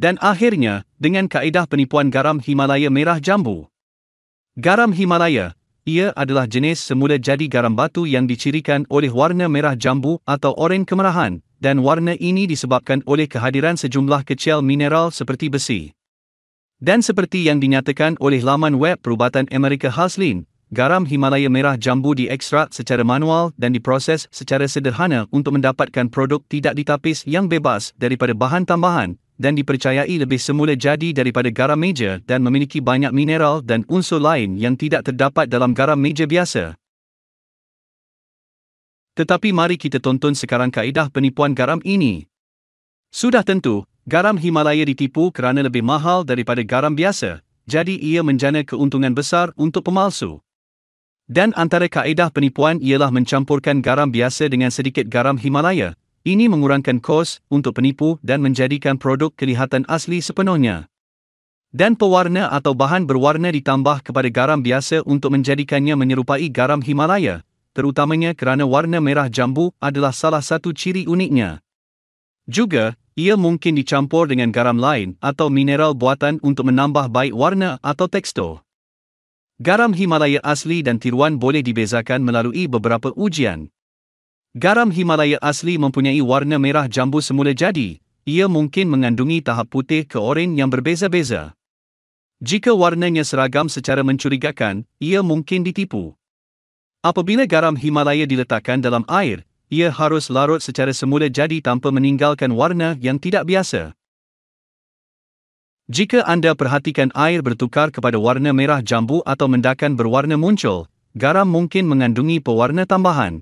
Dan akhirnya, dengan kaedah penipuan garam Himalaya merah jambu. Garam Himalaya, ia adalah jenis semula jadi garam batu yang dicirikan oleh warna merah jambu atau oranye kemerahan, dan warna ini disebabkan oleh kehadiran sejumlah kecil mineral seperti besi. Dan seperti yang dinyatakan oleh laman web Perubatan Amerika Haslin, garam Himalaya merah jambu diekstrak secara manual dan diproses secara sederhana untuk mendapatkan produk tidak ditapis yang bebas daripada bahan tambahan, dan dipercayai lebih semula jadi daripada garam meja dan memiliki banyak mineral dan unsur lain yang tidak terdapat dalam garam meja biasa. Tetapi mari kita tonton sekarang kaedah penipuan garam ini. Sudah tentu, garam Himalaya ditipu kerana lebih mahal daripada garam biasa, jadi ia menjana keuntungan besar untuk pemalsu. Dan antara kaedah penipuan ialah mencampurkan garam biasa dengan sedikit garam Himalaya. Ini mengurangkan kos untuk penipu dan menjadikan produk kelihatan asli sepenuhnya. Dan pewarna atau bahan berwarna ditambah kepada garam biasa untuk menjadikannya menyerupai garam Himalaya, terutamanya kerana warna merah jambu adalah salah satu ciri uniknya. Juga, ia mungkin dicampur dengan garam lain atau mineral buatan untuk menambah baik warna atau tekstur. Garam Himalaya asli dan tiruan boleh dibezakan melalui beberapa ujian. Garam Himalaya asli mempunyai warna merah jambu semula jadi, ia mungkin mengandungi tahap putih ke oranye yang berbeza-beza. Jika warnanya seragam secara mencurigakan, ia mungkin ditipu. Apabila garam Himalaya diletakkan dalam air, ia harus larut secara semula jadi tanpa meninggalkan warna yang tidak biasa. Jika anda perhatikan air bertukar kepada warna merah jambu atau mendakan berwarna muncul, garam mungkin mengandungi pewarna tambahan.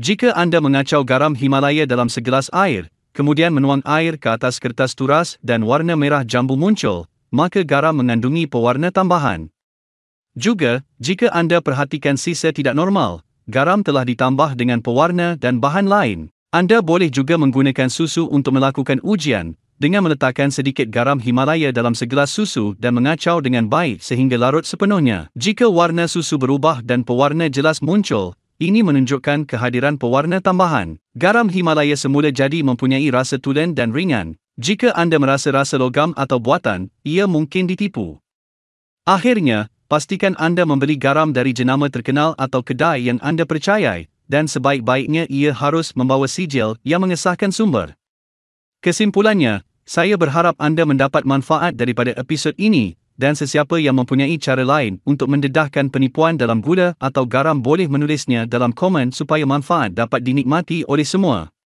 Jika anda mengacau garam Himalaya dalam segelas air, kemudian menuang air ke atas kertas turas dan warna merah jambu muncul, maka garam mengandungi pewarna tambahan. Juga, jika anda perhatikan sisa tidak normal, garam telah ditambah dengan pewarna dan bahan lain. Anda boleh juga menggunakan susu untuk melakukan ujian, dengan meletakkan sedikit garam Himalaya dalam segelas susu dan mengacau dengan baik sehingga larut sepenuhnya. Jika warna susu berubah dan pewarna jelas muncul, ini menunjukkan kehadiran pewarna tambahan. Garam Himalaya semula jadi mempunyai rasa tulen dan ringan. Jika anda merasa rasa logam atau buatan, ia mungkin ditipu. Akhirnya, pastikan anda membeli garam dari jenama terkenal atau kedai yang anda percayai, dan sebaik-baiknya ia harus membawa sijil yang mengesahkan sumber. Kesimpulannya, saya berharap anda mendapat manfaat daripada episod ini, dan sesiapa yang mempunyai cara lain untuk mendedahkan penipuan dalam gula atau garam boleh menulisnya dalam komen supaya manfaat dapat dinikmati oleh semua.